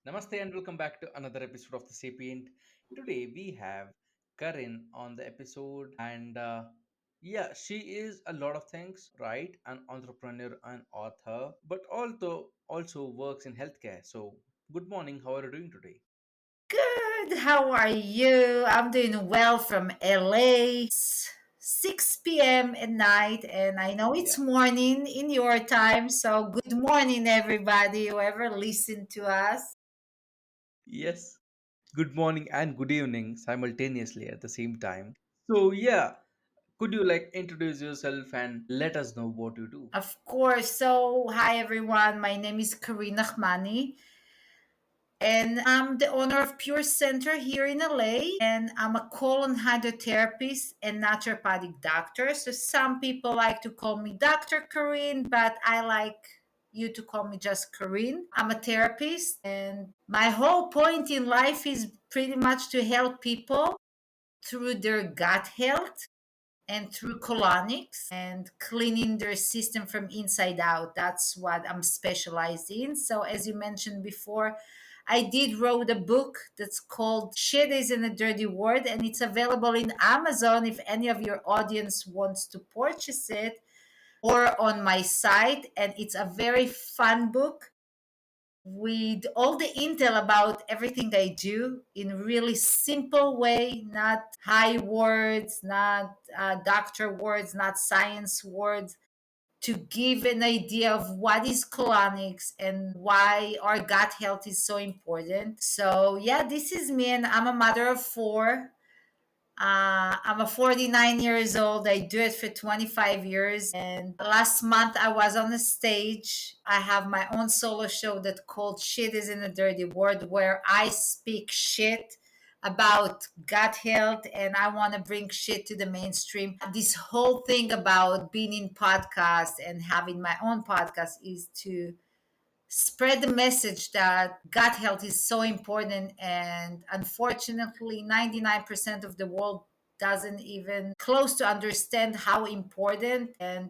Namaste and welcome back to another episode of The Sapient. Today we have Karin on the episode, and yeah, she is a lot of things, right? An entrepreneur, an author, but also works in healthcare. So, good morning. How are you doing today? Good. How are you? I'm doing well from LA. 6 p.m. at night, and I know it's Yeah. morning in your time. So, good morning, everybody, whoever listened to us. Yes. Good morning and good evening simultaneously at the same time. So, yeah, could you like introduce yourself and let us know what you do? Of course. So, hi, everyone. My name is Karin Nahmani, and I'm the owner of Pure Center here in LA. And I'm a colon hydrotherapist and naturopathic doctor. So some people like to call me Dr. Karin, but I like you to call me just Karin. I'm a therapist, and my whole point in life is pretty much to help people through their gut health and through colonics and cleaning their system from inside out. That's what I'm specialized in. So as you mentioned before, I did wrote a book that's called Shit Isn't a Dirty Word, and it's available in Amazon if any of your audience wants to purchase it, or on my site. And it's a very fun book with all the intel about everything I do in really simple way, not high words, not doctor words, not science words, to give an idea of what is colonics and why our gut health is so important. So yeah, this is me, and I'm a mother of four. I'm a 49 years old. I do it for 25 years. And last month I was on a stage. I have my own solo show that called Shit Isn't a Dirty Word, where I speak shit about gut health, and I want to bring shit to the mainstream. This whole thing about being in podcast and having my own podcast is to spread the message that gut health is so important, and unfortunately 99% of the world doesn't even close to understand how important, and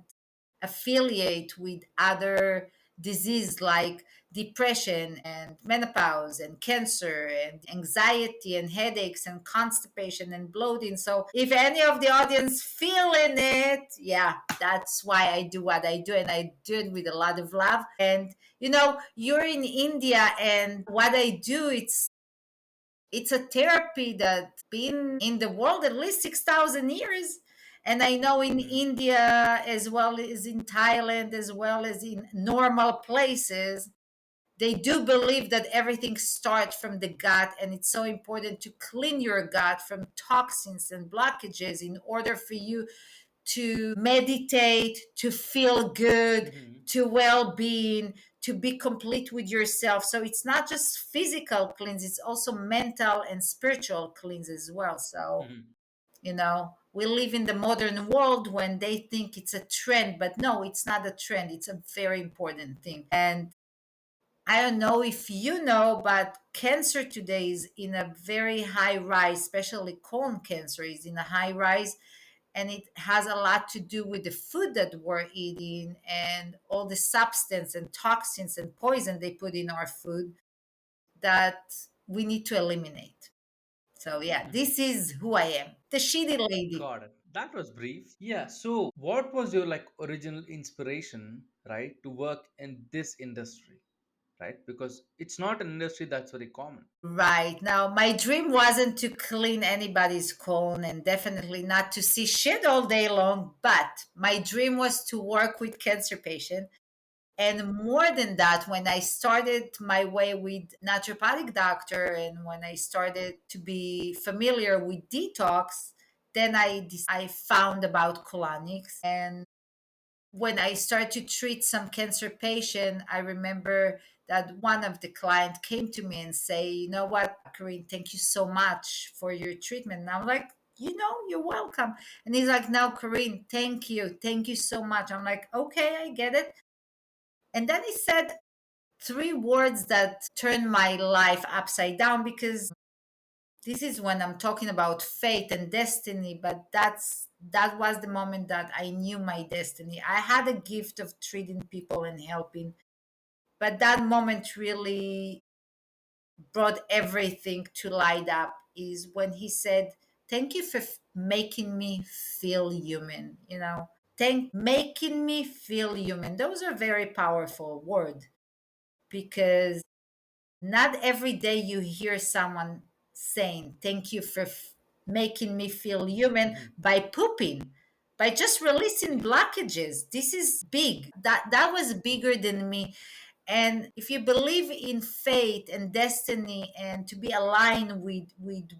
affiliate with other disease like depression and menopause and cancer and anxiety and headaches and constipation and bloating. So if any of the audience feeling it, yeah, that's why I do what I do, and I do it with a lot of love. And you're in India, and what I do, it's a therapy that's been in the world at least 6,000 years. And I know in Mhm. India, as well as in Thailand, as well as in normal places, they do believe that everything starts from the gut. And it's so important to clean your gut from toxins and blockages in order for you to meditate, to feel good, Mhm. to well-being, to be complete with yourself. So it's not just physical cleanse, it's also mental and spiritual cleanse as well. So, Mhm. we live in the modern world when they think it's a trend, but no, it's not a trend. It's a very important thing. And I don't know if you know, but cancer today is in a very high rise, especially colon cancer is in a high rise, and it has a lot to do with the food that we're eating and all the substance and toxins and poison they put in our food that we need to eliminate. So yeah, Mhm. this is who I am, the shitty lady. Got it. That was brief. Yeah. So, what was your like original inspiration, right, to work in this industry, right? Because it's not an industry that's very common. Right. Now, my dream wasn't to clean anybody's colon, and definitely not to see shit all day long, but my dream was to work with cancer patients. And more than that, when I started my way with naturopathic doctor, and when I started to be familiar with detox, then I found about colonics. And when I started to treat some cancer patient, I remember that one of the client came to me and say, "You know what, Karin, thank you so much for your treatment." And I'm like, "You're welcome." And he's like, "No, Karin, thank you so much." I'm like, "Okay, I get it." And then he said three words that turned my life upside down, because this is when I'm talking about fate and destiny, but that was the moment that I knew my destiny. I had a gift of treating people and helping, but that moment really brought everything to light up is when he said, "Thank you for making me feel human." Thank making me feel human. Those are very powerful words because not every day you hear someone saying, "Thank you for making me feel human Mhm. by pooping." By just releasing blockages. This is big. That was bigger than me. And if you believe in fate and destiny and to be aligned with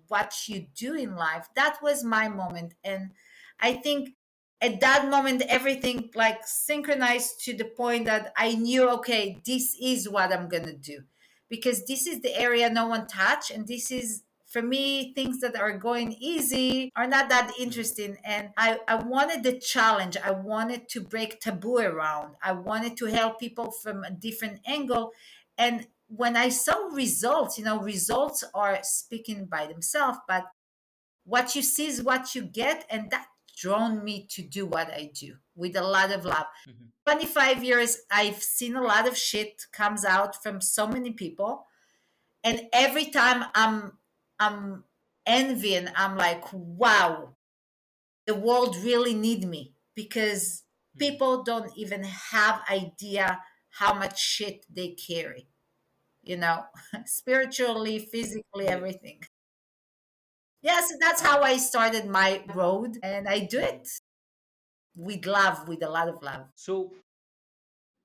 what you do in life, that was my moment. And I think at that moment everything like synchronized to the point that I knew, okay, this is what I'm gonna do, because this is the area no one touched, and this is, for me, things that are going easy are not that Mhm. interesting. And I wanted the challenge. I wanted to break taboo around. I wanted to help people from a different angle. And when I saw results, results are speaking by themselves, but what you see is what you get. And that drawn me to do what I do with a lot of love. Mhm. 25 years, I've seen a lot of shit comes out from so many people, and every time I'm envying. I'm like, wow, the world really need me, because Mhm. people don't even have idea how much shit they carry, you know spiritually, physically, Yeah. everything. Yes, that's And how I started my road, and I do mhm. it with love, with a lot of love. So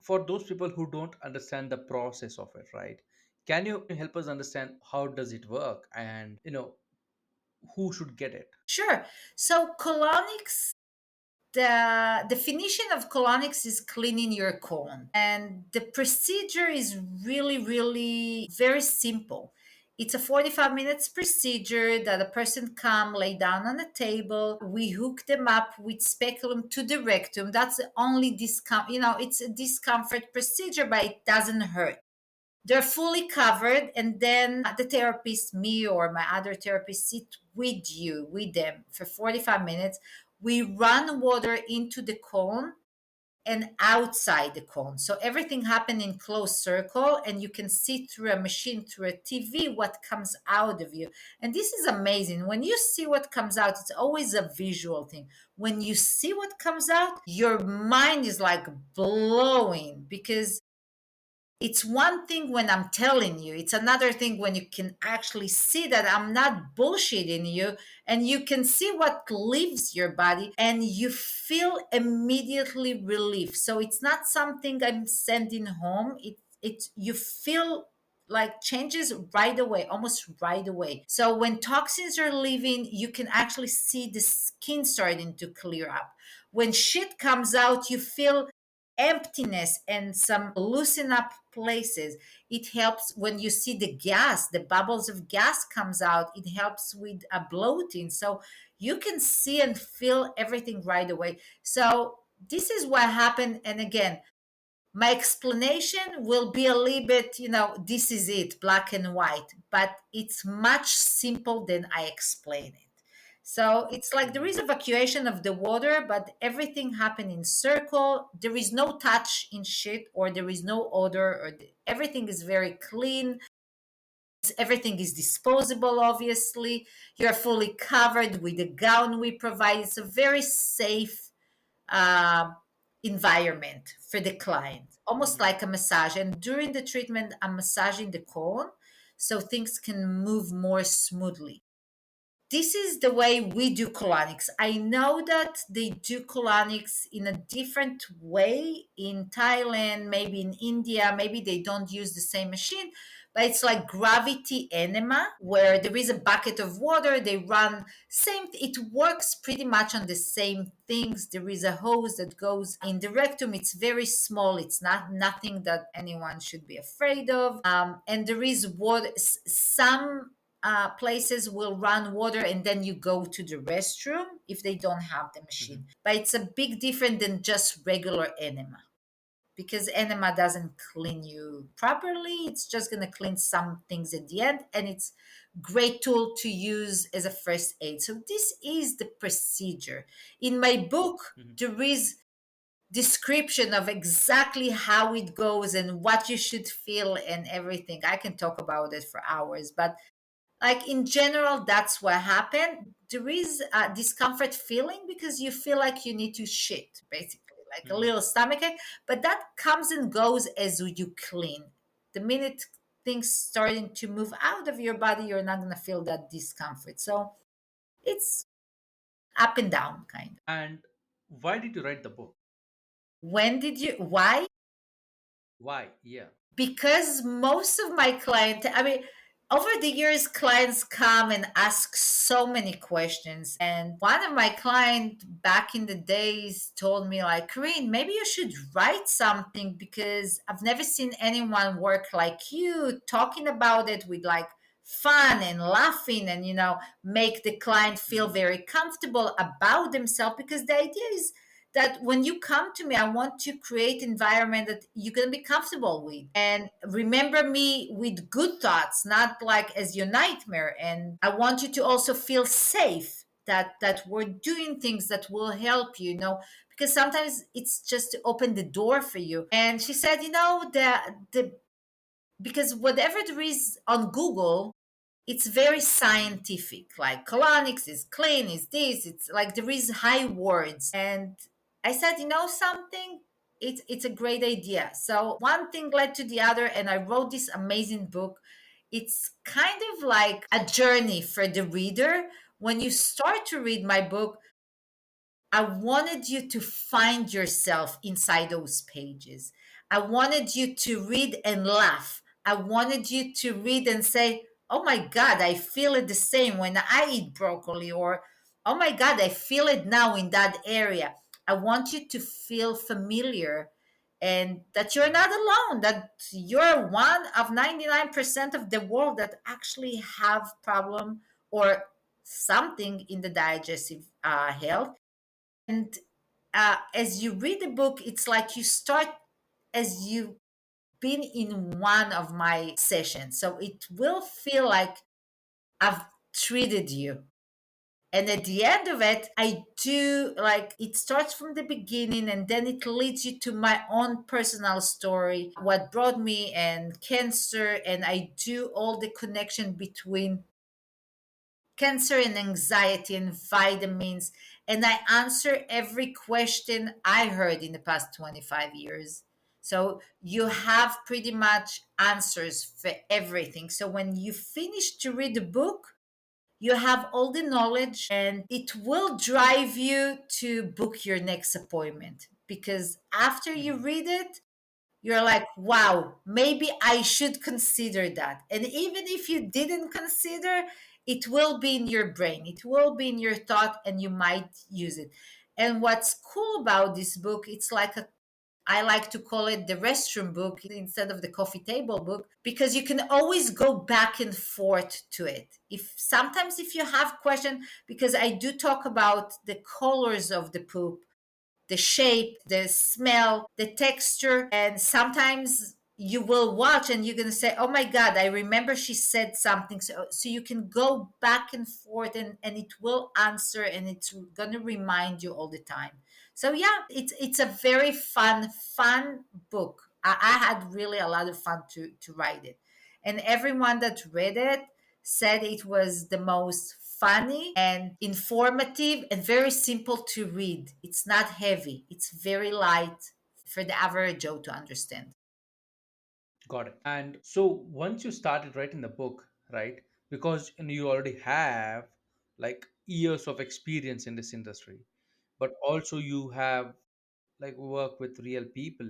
for those people who don't understand the process of it, right? Can you help us understand how does it work, and who should get it? Sure. So colonics, the definition of colonics is cleaning your colon, and the procedure is really, really very simple. It's a 45 minutes procedure that a person come lay down on a table. We hook them up with speculum to the rectum. That's the only discomfort. It's a discomfort procedure, but it doesn't hurt. They're fully covered, and then the therapist, me or my other therapist, sit with them for 45 minutes. We run water into the cone and outside the cone, so everything happen in closed circle, and you can see through a machine, through a TV, what comes out of you. And this is amazing. When you see what comes out, it's always a visual thing. When you see what comes out, your mind is like blowing, because it's one thing when I'm telling you, it's another thing when you can actually see that I'm not bullshitting you, and you can see what leaves your body, and you feel immediately relief. So it's not something I'm sending home. It's you feel like changes right away, almost right away. So when toxins are leaving, you can actually see the skin starting to clear up. When shit comes out, you feel emptiness and some loosen up places. It helps when you see the gas, the bubbles of gas comes out. It helps with a bloating. So you can see and feel everything right away. So this is what happened. And again, my explanation will be a little bit, this is it, black and white, but it's much simple than I explain it. So it's like there Mhm. is evacuation of the water, but everything happen in circle. There is no touch in shit, or there is no odor, or everything is very clean. Everything is disposable, obviously. You're fully covered with the gown we provide. It's a very safe uh, environment for the client, almost Mhm. like a massage. And during the treatment, I'm massaging the colon so things can move more smoothly. This is the way we do colonics. I know that they do colonics in a different way in Thailand, maybe in India, maybe they don't use the same machine, but it's like gravity enema where there is a bucket of water, they run same, it works pretty much on the same things. There is a hose that goes in the rectum. It's very small. It's not nothing that anyone should be afraid of. And there is water. Some places will run water and then you go to the restroom if they don't have the Mhm. machine. But it's a big different than just regular enema, because enema doesn't clean you properly. It's just going to clean some things at the end, and it's great tool to use as a first aid. So this is the procedure. In my book, Mhm. there is description of exactly how it goes and what you should feel and everything. I can talk about it for hours, but like in general, that's what happened. There is a discomfort feeling because you feel like you need to shit, basically, like a Mhm. little stomachache. But that comes and goes as you clean. The minute things starting to move out of your body, you're not gonna feel that discomfort. So it's up and down, kind of. And why did you write the book? When did you? Why? Why? Yeah. Because most of my clients, I mean, over the years clients come and ask so many questions, and one of my clients back in the days told me like, Karin, maybe you should write something because I've never seen anyone work like you, talking about it with like fun and laughing, and make the client feel Mhm. very comfortable about themselves, because the idea is that when you come to me, I want to create environment that you're going to be comfortable with and remember me with good thoughts, not like as your nightmare. And I want you to also feel safe, that we're doing things that will help you, because sometimes it's just to open the door for you. And she said, the because whatever there is on Google, it's very Mhm. scientific. Like colonics is clean, is this. It's like there is high words. And I said, something? It's a great idea. So one thing led to the other, and I wrote this amazing book. It's kind of like a journey for the reader. When you start to read my book, I wanted you to find yourself inside those pages. I wanted you to read and laugh. I wanted you to read and say, oh my God, I feel it the same when I eat broccoli, or oh my God, I feel it now in that area. I want you to feel familiar and that you're Mhm. not alone, that you're one of 99% of the world that actually have problem or something in the digestive health. And as you read the book, it's like you start as you've been in one of my sessions. So it will feel like I've treated you. And at the end of it, I do like it starts from the beginning and then it leads you to my own personal story, what brought me and cancer. And I do all the connection between cancer and anxiety and vitamins. And I answer every question I heard in the past 25 years. So you Mhm. have pretty much answers for everything. So when you finish to read the book, you have all the knowledge and it will drive you to book your next appointment. Because after you Mhm. read it, you're like, wow, maybe I should consider that. And even if you didn't consider, it will be in your brain, it will be in your thought, and you might use it. And what's cool about this book, it's like I like to call it the restroom book instead of the coffee table book, because you can always go back and forth to it. If sometimes if you have question, because I do talk about the colors of the poop, the shape, the smell, the texture. And sometimes you will watch and you're going to say, oh my God, I remember she said something. So you can go back and forth and it will answer and it's going to remind you all the time. So yeah, it's a very fun book. I had really a lot of fun to write it. And everyone that read it said it was the most funny and informative and very simple to read. It's not heavy, it's very light for the average Joe to understand. Got it. And so once you started writing the book, right? Because you already have like years of experience in this industry, but also you have like work with real people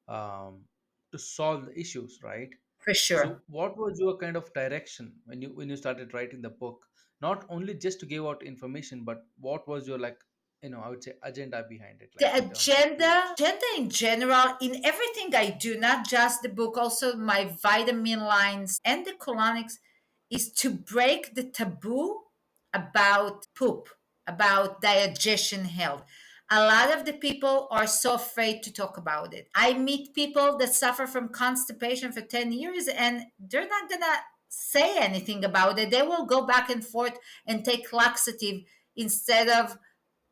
um, to solve the issues, right? For So sure. what was your kind of direction when you started writing the book? Not only just to give out information, but what was your like, I would say agenda behind it, like The in terms of tools. agenda in general, in everything I do, not just the book, also my vitamin lines and the colonics, is to break the taboo about poop, about digestion health. A lot of the people are so afraid to talk about it. I meet people that suffer from constipation for 10 years and they're not gonna say anything about it. They will go back and forth and take laxative instead of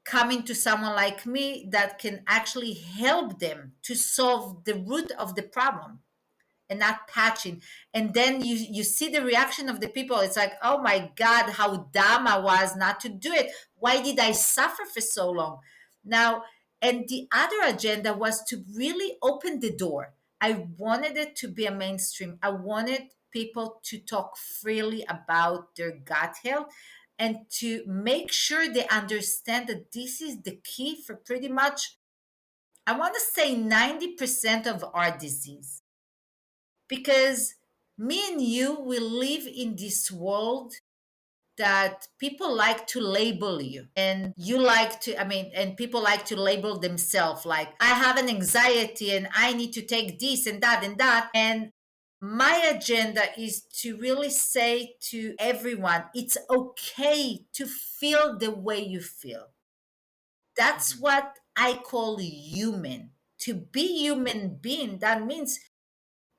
coming to someone like me that can actually help them to solve the root of the problem and not patching. And then you see the reaction of the people. It's like, oh my God, how dumb I was not to do it. Why did I suffer for so long? Now, and the other agenda was to really open the door. I wanted it to be a mainstream. I wanted people to talk freely about their gut health and to make sure they understand that this is the key for pretty much, I want to say, 90% of our disease. Because me and you will live in this world that people like to label you, and you like to, I mean, and people like to label themselves like, I have an anxiety and I need to take this and that and that. And my agenda is to really say to everyone, it's okay to feel the way you feel. That's Mhm. what I call human. To be human being, that means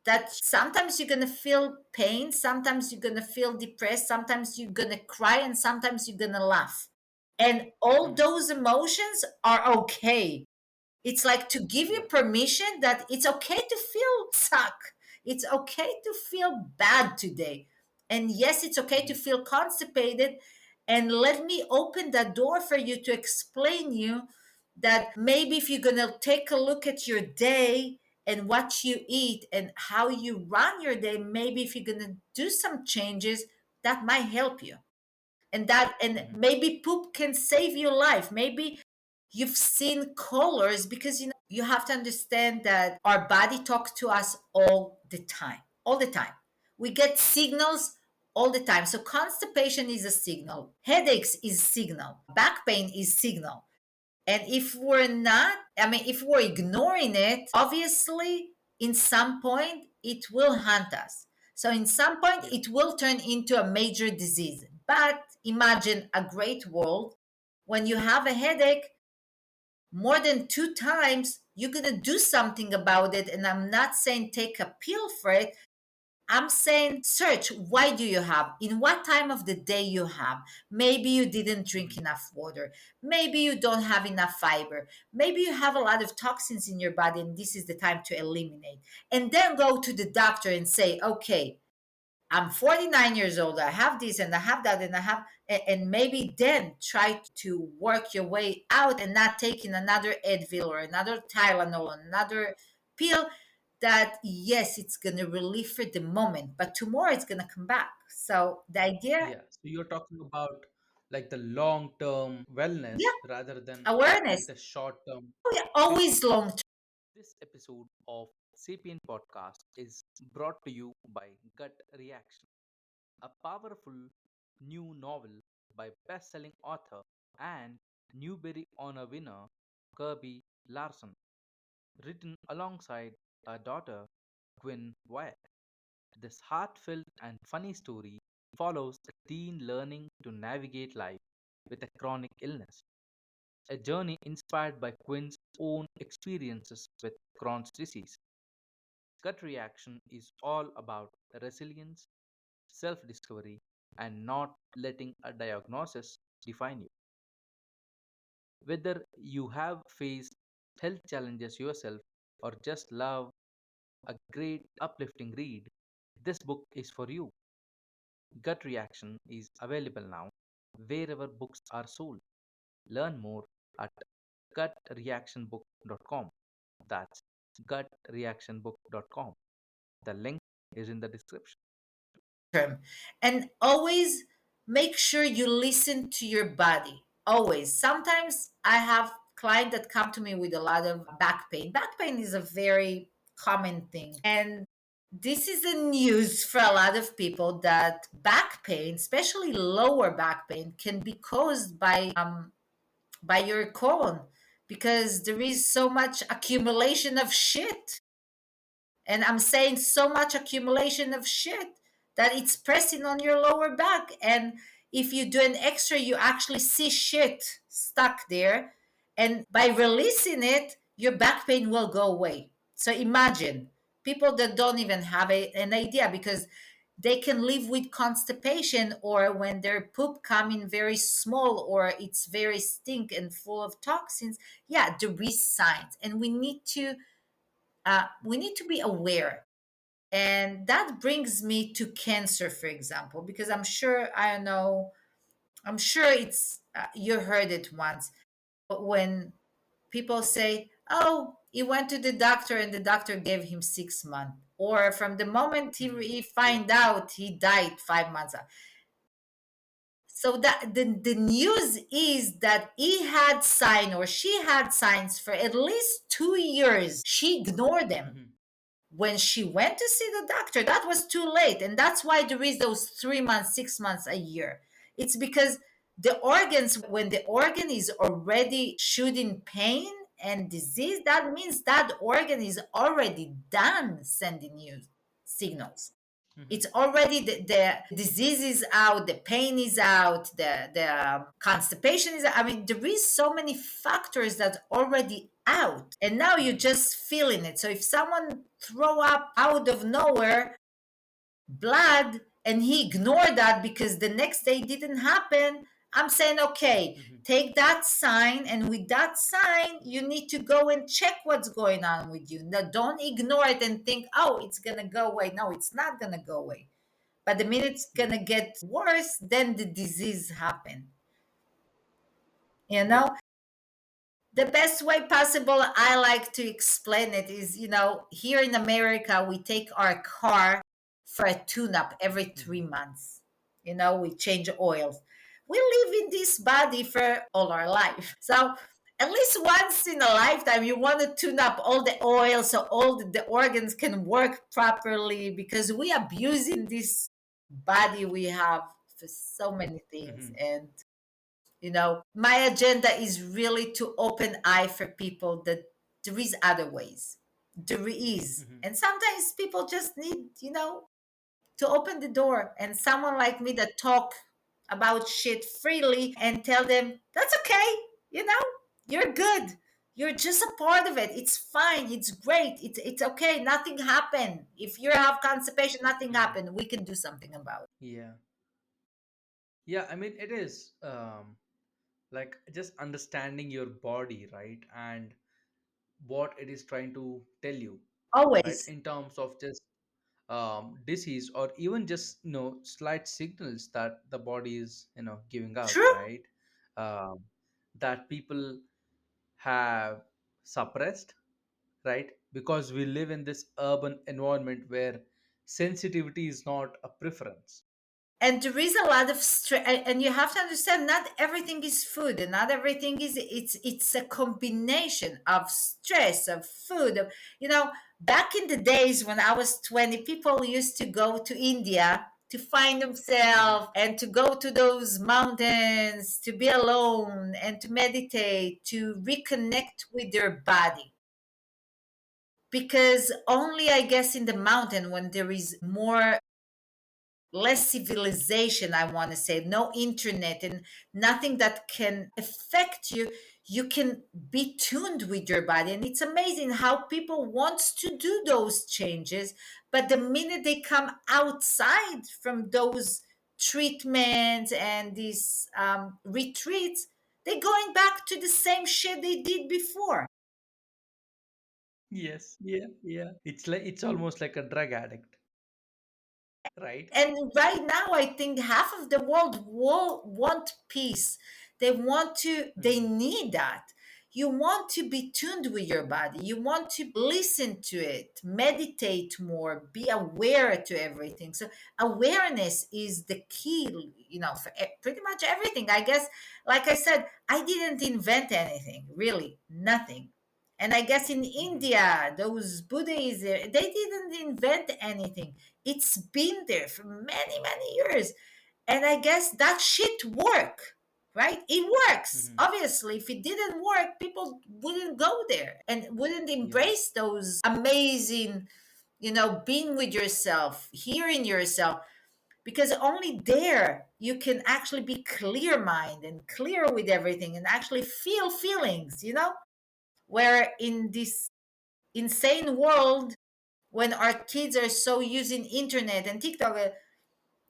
that sometimes you're going to feel pain, sometimes you're going to feel depressed, sometimes you're going to cry, and sometimes you're going to laugh. And all Mhm. those emotions are okay. It's like to give you Yeah. permission that it's okay to feel suck. It's okay to feel bad today. And yes, it's okay to Mhm. feel constipated. And let me open that door for you to explain you that maybe if you're going to take a look at your day and what you eat and how you run your day, maybe if you're going to do some changes, that might help you. And Mhm. maybe poop can save your life. Maybe you've seen colors, because you have to understand that our body talks to us all the time. We get signals all the time. So constipation is a signal, headaches is signal, back pain is signal. And if we're not, I mean, if we're ignoring it, obviously, in some point, it will haunt us. So, in some point, Yeah. it will turn into a major disease. But imagine a great world when you have a headache more than 2 times, you're going to do something about it. And I'm not saying take a pill for it. I'm saying search, why do you have? In what time of the day you have? Maybe you didn't drink Mhm. enough water. Maybe you don't have enough fiber. Maybe you have a lot of toxins in your body and this is the time to eliminate. And then go to the doctor and say, okay, I'm 49 years old. I have this and I have that and I have, and maybe then try to work your way out and not taking another Advil or another Tylenol, another pill that, yes, it's going to relieve for the moment, but tomorrow it's going to come back. So the idea, Yeah. So you're talking about like the long term yeah, wellness rather than like awareness. the short term Oh, yeah, fix. always long term. This episode of Sapient Podcast is brought to you by Gut Reaction, a powerful new novel by best-selling author and Newbery Honor winner Kirby Larson, written alongside her daughter Quinn Wyatt. This heartfelt and funny story follows a teen learning to navigate life with a chronic illness, a journey inspired by Quinn's own experiences with Crohn's disease. Gut reaction is all about resilience, self discovery, and not letting a diagnosis define you. Whether you have faced health challenges yourself or just love a great uplifting read, this book is for you. Gut Reaction is available now wherever books are sold. Learn more at gutreactionbook.com. That's gutreactionbook.com. The link is in the description. Term. And always make sure you listen to your body. Always. Sometimes I have clients that come to me with a lot of back pain. Back pain is a very common thing. And this is the news for a lot of people that back pain, especially lower back pain, can be caused by your colon, because there is so much accumulation of shit. And I'm saying so much accumulation of shit that it's pressing on your lower back. And if you do an x-ray, you actually see shit stuck there. And by releasing it, your back pain will go away. So imagine people that don't even have an idea, because they can live with constipation, or when their poop come in very small or it's very stink and full of toxins. Yeah, there is signs, and we need to be aware. And that brings me to cancer, for example, because I'm sure, I don't know, I'm sure it's you heard it once, but when people say, "Oh, he went to the doctor and the doctor gave him 6 months," or from the moment Hmm. he Yeah. find out he died 5 months. So that the news is that he had sign or she had signs for at least 2 years. She ignored them. Hmm. When she went to see the doctor, that was too late. And that's why there is those 3 months, 6 months, a year. It's because the organs, when the organ is already shooting pain and disease, that means that organ is already done sending you signals. Hmm. It's already the disease is out, the pain is out, the constipation is out. I mean, there is so many factors that already out, and now you're Hmm. just feeling it. So if someone throw up out of nowhere blood and he ignored that because the next day didn't happen, I'm saying, okay, Hmm. take that sign, and with that sign you need to go and check what's going on with you. Now, don't ignore it and think, oh, it's gonna go away. No, it's not gonna go away. But the minute it's Yeah. gonna get worse, then the disease happen. You Yeah. know, the best way possible I like to explain it is, here in America we take our car for a tune up every three Hmm. months. We change oils. We live in this body for all our life. So at least once in a lifetime you want to tune up all the oils so all the organs can work properly, because we abusing this body we have for so many things. Hmm. And my agenda is really to open eye for people that there is other ways. There is. Hmm. And sometimes people just need, to open the door, and someone like me that talk about shit freely and tell them that's okay, you know, you're good. You're just a part of it. It's fine. It's great. It's okay. Nothing happened. If you have constipation, nothing Hmm. happened. We can do something about it. Yeah. Yeah. I mean, it is like just understanding your body, right? And what it is trying to tell you, right? Always. In terms of just disease, or even just slight signals that the body is giving out, True. right? um, that people have suppressed, right? Because we live in this urban environment where sensitivity is not a preference. And there is a lot of stress, and you have to understand, not everything is food, and not everything is, it's a combination of stress, of food, of, back in the days when I was 20, people used to go to India to find Hmm. themselves and to go to those mountains to be alone and to meditate, to reconnect with their body. Because only, I guess, in the mountain, when there is more, less civilization, I want to say, no internet and nothing that can affect you, you can be tuned with your body. And it's amazing how people wants to do those changes, but the minute they come outside from those treatments and these retreats, they're going back to the same shit they did before. Yes. Yeah. Yeah. It's almost like a drug addict, right? And right now I think half of the world will want peace. They Hmm. need that. You want to be tuned with your body, you want to listen to it, meditate more, be aware to everything. So awareness is the key, for pretty much everything, I guess. Like I said, I didn't invent anything, really nothing. And I guess in Hmm. India, those Buddhists, they didn't invent anything. It's been there for many, many years. And I guess that shit work, right? It works. Hmm. Obviously, if it didn't work, people wouldn't go there and wouldn't Yeah. embrace those amazing, being with yourself, hearing yourself, because only there you can actually be clear mind and clear with everything and actually feel feelings. Where in this insane world, when our kids are so using internet and TikTok,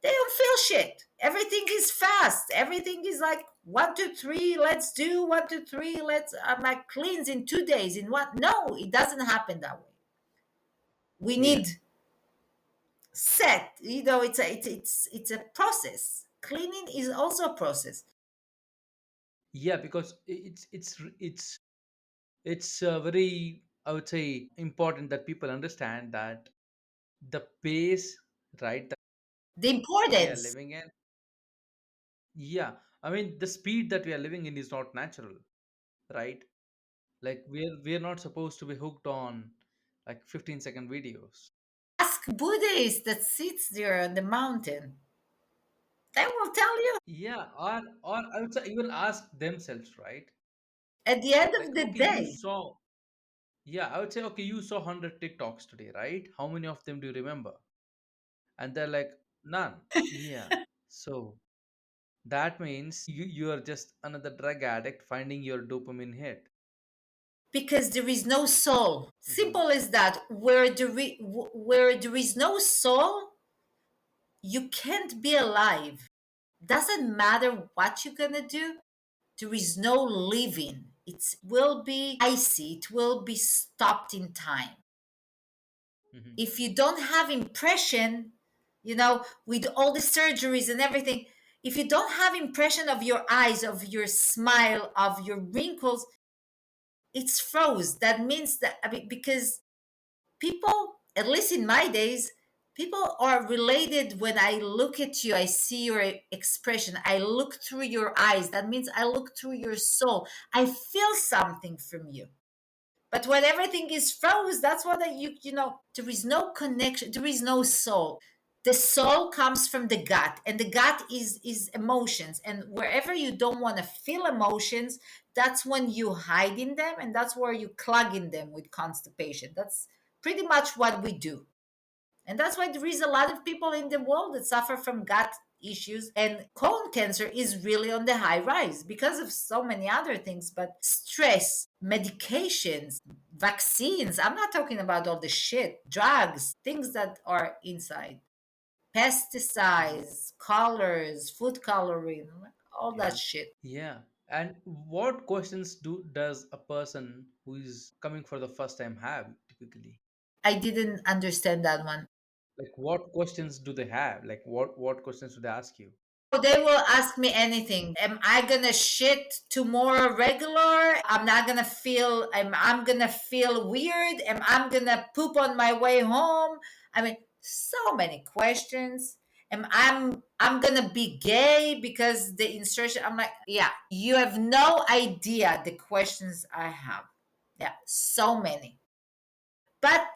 They don't feel shit. Everything is fast. Everything is like 1, 2, 3, let's do 1, 2, 3, let's I'm like cleans in 2 days in what? No, it doesn't happen that way. We Yeah. need set, it's a process. Cleaning is also a process. Yeah, because it's very, I would say, important that people understand that the pace, right, that The we are importance. living in. Yeah, I mean, the speed that we are living in is not natural, right? Like we're not supposed to be hooked on like 15-second videos. Ask Buddhist that sits there on the mountain. They will tell you Yeah, or I would say even ask themselves, right? at the end of Like, the okay, you day. saw, yeah, I would say, okay, you saw 100 TikToks today, right? How many of them do you remember? And they're like, none. Yeah. So that means you are just another drug addict finding your dopamine hit. Because there is no soul. Hmm. Simple as that. Where there is no soul, you can't be alive. Doesn't matter what you're gonna do. There is no living. It will be icy. It will be stopped in time. Hmm. If you don't have impression, with all the surgeries and everything, if you don't have impression of your eyes, of your smile, of your wrinkles, it's froze. That means that, I mean, because people, at least in my days, people are related. When I look at you, I see your expression, I look through your eyes, that means I look through your soul, I feel something from you. But when everything is froze, that's what there is no connection, there is no soul. The soul comes from the gut, and the gut is emotions, and wherever you don't want to feel emotions, that's when you hide in them, and that's where you clog in them with constipation. That's pretty much what we do. And that's why there is a lot of people in the world that suffer from gut issues, and colon cancer is really on the high rise because of so many other things. But stress, medications, vaccines, I'm not talking about all the shit, drugs, things that are inside, Hmm. pesticides, colors, food coloring, all Yeah. that shit. Yeah. And what questions does a person who is coming for the first time have typically? I didn't understand that one. Like, what questions do they have? Like, what questions do they ask you? They will ask me anything. Am I gonna shit tomorrow regular? I'm gonna feel weird. Am I gonna poop on my way home? I mean, so many questions. I'm gonna be gay because the insertion, I'm like, yeah, you have no idea the questions I have. Yeah, so many. But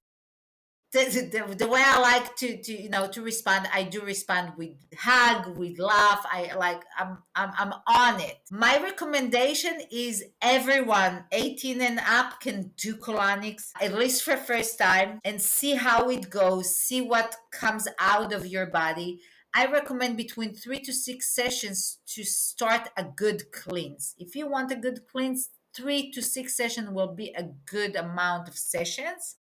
the way I like to respond, I do respond with hug, with laugh. I'm on it. My recommendation is everyone 18 and up can do colonics at least for first time and see how it goes, see what comes out of your body. I recommend between 3 to 6 sessions to start a good cleanse. If you want a good cleanse, 3 to 6 sessions will be a good amount of sessions,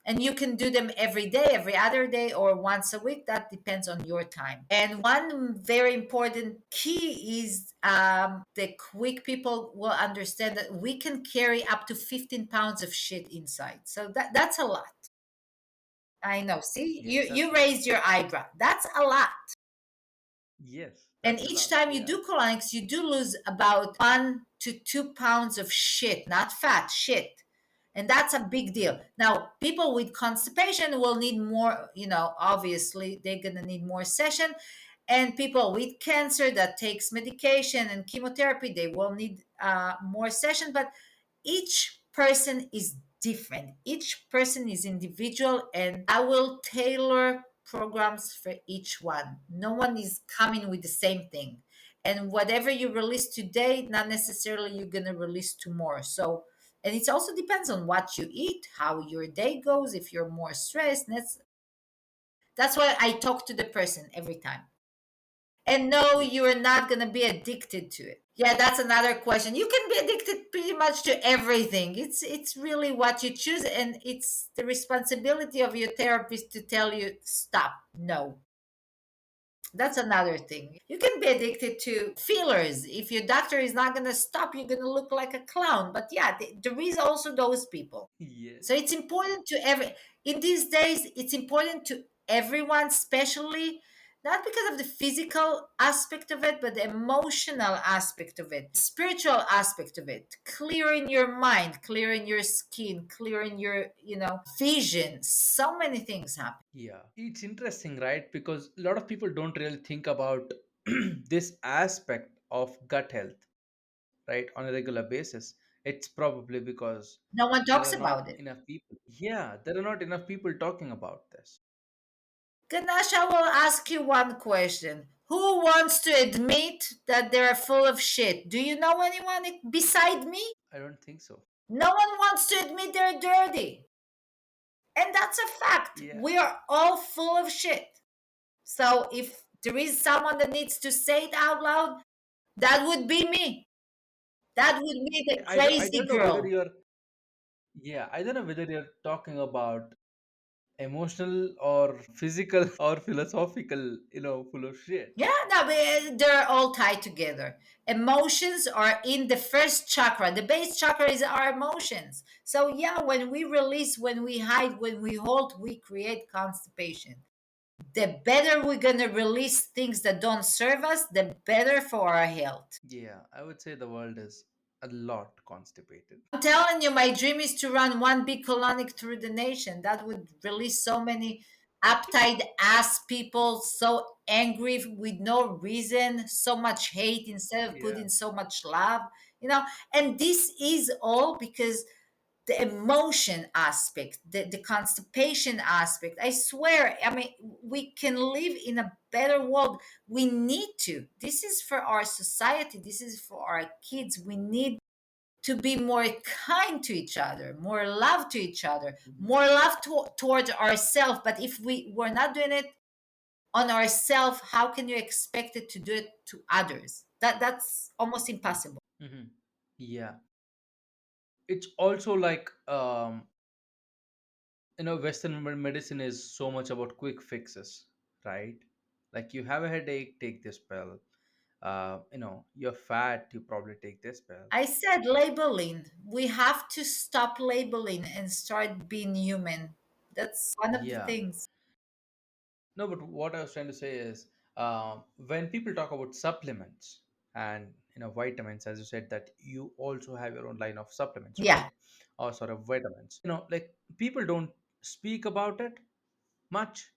and you can do them every day, every other day, or once a week. That depends on your time. And one very important key is, the quick people will understand that we can carry up to 15 pounds of shit inside, so that's a lot. I know, see, Yes, you that's a lot. raised your eyebrow, that's a lot. Yes, And that's a each lot. time you Yeah. do colonics, you do lose about 1 to 2 pounds of shit, not fat, shit. And that's a big deal. Hmm. Now, people with constipation will need more, obviously, they're going to need more session. And people with cancer that takes medication and chemotherapy, they will need more session. But each person is different, each person is individual, and I will tailor programs for each one. No one is coming with the same thing, and whatever you release today, not necessarily you're going to release tomorrow. So, and it also depends on what you eat, how your day goes, if you're more stressed. That's why I talk to the person every time. And no, Yes. you're not going to be addicted to it. Yeah, that's another question. You can be addicted pretty much to everything. It's really what you choose, and it's the responsibility of your therapist to tell you stop. No. That's another thing. You can be addicted to fillers. If your doctor is not going to stop, you're going to look like a clown. But yeah, there is also those people. Yes. So it's important to in these days, it's important to everyone, especially not because of the physical aspect of it, but the emotional aspect of it, spiritual aspect of it, clearing your mind, clearing your skin, clearing your, vision. So many things happen. Yeah, it's interesting, right? Because a lot of people don't really think about this aspect of gut health, right, on a regular basis. It's probably because No one there talks are about not it. enough people. Yeah, there are not enough people talking about this. Ganesh, I will ask you one question. Who wants to admit that they're full of shit? Do you know anyone beside me? I don't think so. No one wants to admit they're dirty. And that's a fact. Yeah, We are all full of shit. So if there is someone that needs to say it out loud, that would be me. That would be the I crazy don't know whether girl. you're, yeah, I don't know whether you're talking about emotional or physical or philosophical, full of shit. Yeah, no, but they're all tied together. Emotions are in the first chakra. The base chakra is our emotions. So, yeah, when we release, when we hide, when we hold, we create constipation. The better we're going to release things that don't serve us, the better for our health. Yeah, I would say the world is a lot constipated. I'm telling you, my dream is to run one big colonic through the nation. That would release so many uptight ass people, so angry with no reason, so much hate instead of Yeah. putting so much love, you know. And this is all because the emotion aspect, the constipation aspect. I swear, I mean, we can live in a better world. We need to. This is for our society, this is for our kids. We need to be more kind to each other, more love to each other, Mhm. more love towards ourselves. But if we're not doing it on ourselves, how can you expect it to do it to others? That's almost impossible. Mhm. Yeah. It's also like, Western medicine is so much about quick fixes, right? Like you have a headache, take this pill. You're fat, you probably take this pill. I said labeling. We have to stop labeling and start being human. That's one of the Yeah. things. No, but what I was trying to say is, when people talk about supplements and vitamins, as you said, that you also have your own line of supplements, right? Yeah, Or sort of vitamins. Like people don't speak about it much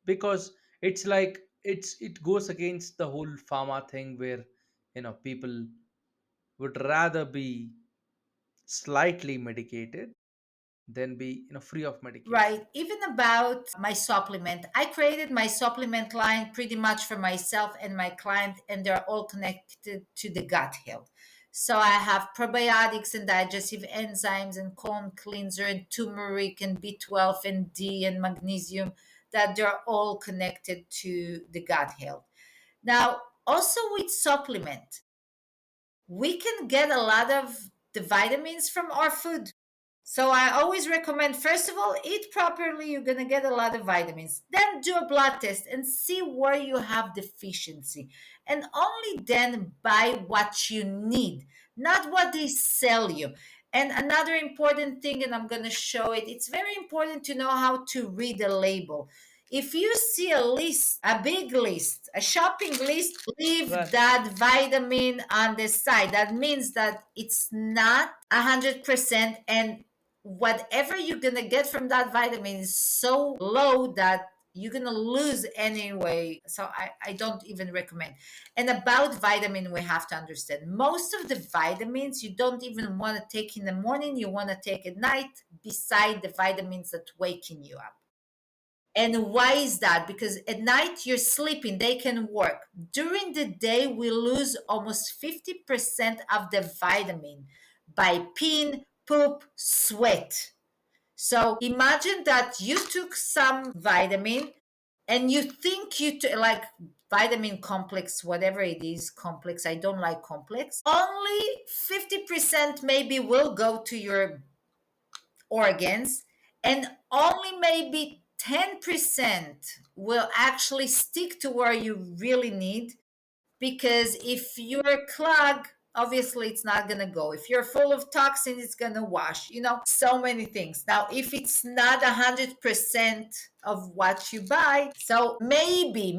because it's like it goes against the whole pharma thing where people would rather be slightly medicated than be free of medication. right. Even about my supplement, I created my supplement line pretty much for myself and my client, and they're all connected to the gut health. So I have probiotics and digestive enzymes and colon cleanser and turmeric and B12 and D and magnesium, that they're all connected to the gut health. Now, also with supplement, we can get a lot of the vitamins from our food. So I always recommend, first of all, eat properly. You're gonna get a lot of vitamins. Then do a blood test and see where you have deficiency. And only then buy what you need, not what they sell you. And another important thing, and I'm gonna show it, it's very important to know how to read a label. If you see a list, a big list, a shopping list, leave Run. that vitamin on the side. That means that it's not 100%, and whatever you're gonna get from that vitamin is so low that you're gonna lose anyway. So I don't even recommend. And about vitamin, we have to understand most of the vitamins you don't even want to take in the morning, you want to take at night, beside the vitamins that waking you up. And why is that? Because at night you're sleeping, they can work. During the day, we lose almost 50% of the vitamin by peeing, poop, sweat. So imagine that you took some vitamin and you think like vitamin complex, whatever it is, complex. I don't like complex. Only 50% maybe will go to your organs, and only maybe 10% will actually stick to where you really need, because if you're clogged, obviously it's not going to go. If you're full of toxins, it's going to wash, so many things. Now if it's not 100% of what you buy, so maybe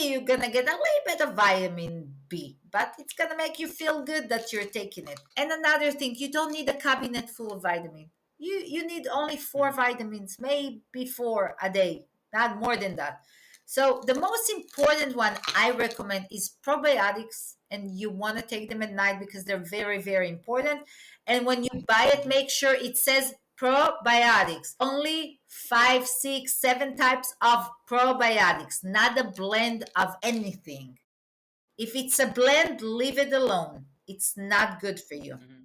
you're going to get a little bit of vitamin B, but it's going to make you feel good that you're taking it. And another thing, you don't need a cabinet full of vitamin. You need only four Mhm. vitamins, maybe four a day, not more than that. So the most important one I recommend is probiotics, and you want to take them at night because they're very, very important. And when you buy it, Mhm. make sure it says probiotics. Only five, six, seven types of probiotics, not a blend of anything. If it's a blend, leave it alone. It's not good for you. Mhm.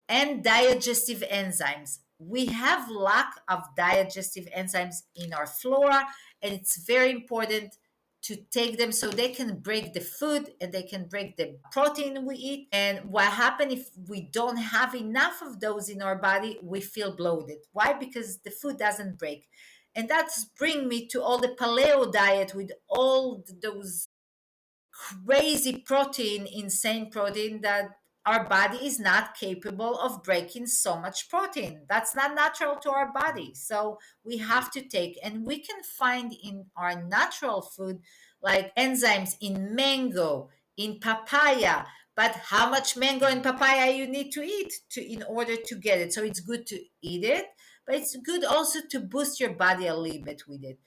And digestive enzymes. We have lack of digestive enzymes in our flora, and it's very important to take them so they can break the food and they can break the protein we eat. And what happens if we don't have enough of those in our body? We feel bloated. Why? Because the food doesn't break. And that's bring me to all the paleo diet with all those crazy protein, insane protein, that our body is not capable of breaking so much protein. That's not natural to our body. Mhm. So we have to take, and we can find in our natural food like enzymes in mango, in papaya. But how much mango and Mhm. papaya you need to eat to in order to get it? So it's good to eat it, but it's good also to boost your body a little bit with it.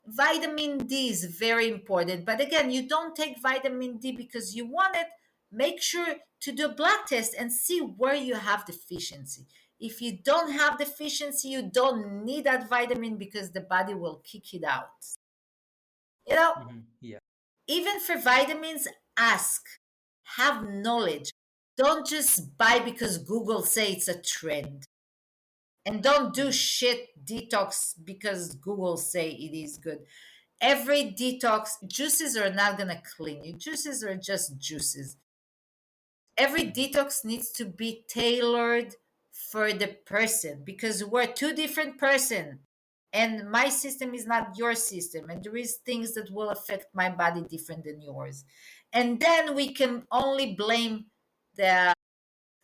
Vitamin D is very important. But again, you don't take vitamin D because you want it. Make sure to do a blood test and see where you have deficiency. If you don't have deficiency, you don't need that vitamin because the body will kick it out. You know, Mhm. Yeah. even for vitamins, ask, have knowledge. Don't just buy because Google say it's a trend. And don't do Mhm. shit detox because Google say it is good. Every detox, juices are not going to clean you. Juices are just juices. Every Mhm. detox needs to be tailored for the person, because we're two different person, and my system is not your system, and there is things that will affect my body different than yours. And then we can only blame the,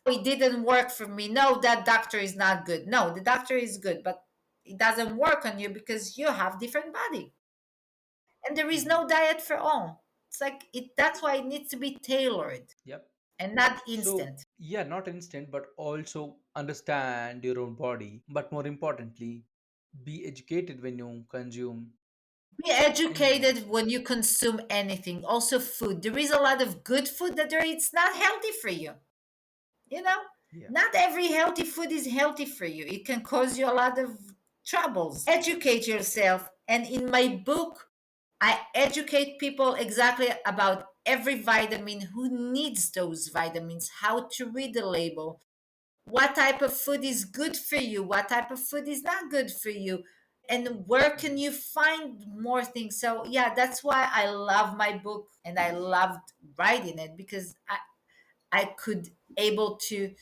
it didn't work for me. No, that doctor is not good. No, the doctor is good, but it doesn't work on you because you have different body, and there is Mhm. no diet for all. It's like it, that's why it needs to be tailored Yep. and not So, instant. yeah, not instant, but also understand your own body. But more importantly, be educated when you consume Be anything. educated when you consume anything. Also food, there is a lot of good food that there, it's not healthy for you, you know. Yeah. Not every healthy food is healthy for you. It can cause you a lot of troubles. Educate yourself, and in my book I educate people exactly about every vitamin, who needs those vitamins, how to read the label, what type of food is good for you, what type of food is not good for you, and where can Mhm. you find more things. So yeah, that's why I love my book and I loved writing it, because I could able to,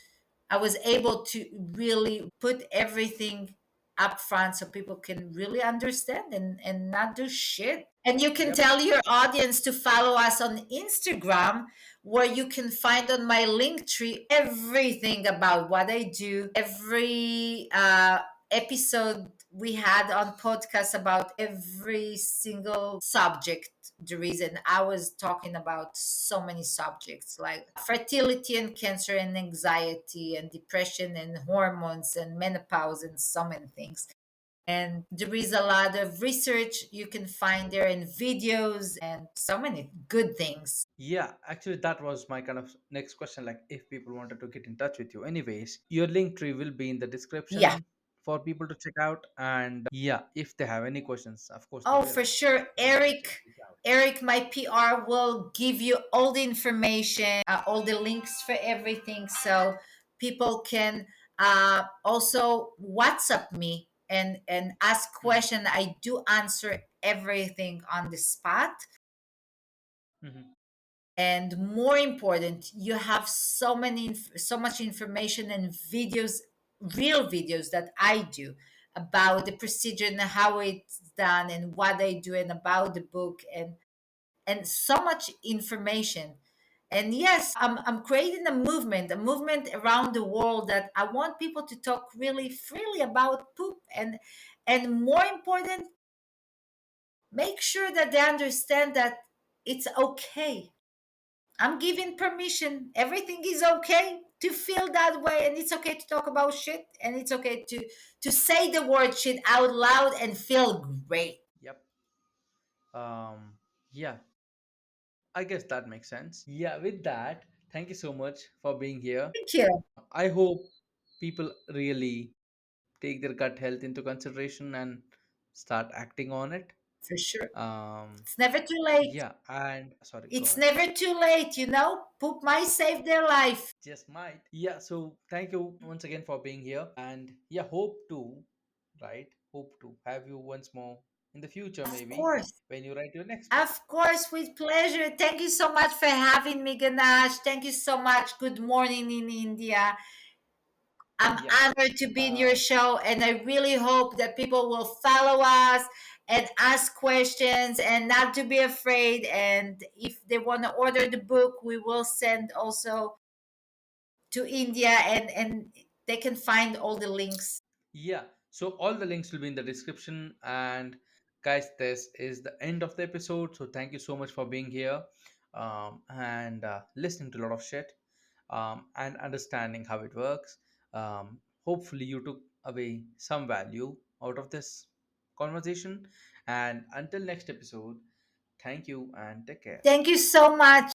I was able to really put everything up front so people can really understand and not do shit. And you can Yep. tell your audience to follow us on Instagram, where you can find on my link tree everything about what I do. Every episode we had on podcast about every single subject there is. And I was talking about so many subjects like fertility and cancer and anxiety and depression and hormones and menopause and so many things. And there is a lot of research you can find there, and videos and so many good things. Yeah, actually, that was my kind of next question. Like, if people wanted to get in touch with you, anyways, your link tree will be in the Yeah. description for people to check out. And yeah, if they have any questions, of course they Oh, will. for sure. They can just reach out. Eric, my PR, will give you all the information, all the links for everything. So people can also WhatsApp me and ask Mhm. question. I do answer everything on the spot. Mhm. And more important, you have so much information and videos, real videos that I do. about the procedure and how it's done and what they do and about the book and so much information. And yes, I'm creating a movement around the world that I want people to talk really freely about poop and more important, make sure that they understand that it's okay. I'm giving permission. Everything is okay to feel that way, and it's okay to talk about shit, and it's okay to say the word shit out loud and feel great. Yep. Yeah, I guess that makes sense. Yeah, with that, thank you so much for being here. Thank you. I hope people really take their gut health into consideration and start acting on it. For sure. Um, It's never too late. yeah, and sorry, go It's ahead. never too late, you know? Poop might save their life. Just might. Yeah, so thank you once again for being here. And yeah, hope to, right? Hope to have you once more in the future, Of maybe course. when you write your next book. Of course, with pleasure. Thank you so much for having me, Ganesh. Thank you so much. Good morning in India. I'm Yeah. honored to be in your Um, show, and I really hope that people will follow us and ask questions and not to be afraid. And if they want to order the book, we will send also to India, and they can find all the links. Yeah, so all the links will be in the description. And guys, this is the end of the episode. So thank you so much for being here and listening to a lot of shit and understanding how it works. Hopefully, you took away some value out of this conversation. And until next episode, thank you and take care. Thank you so much.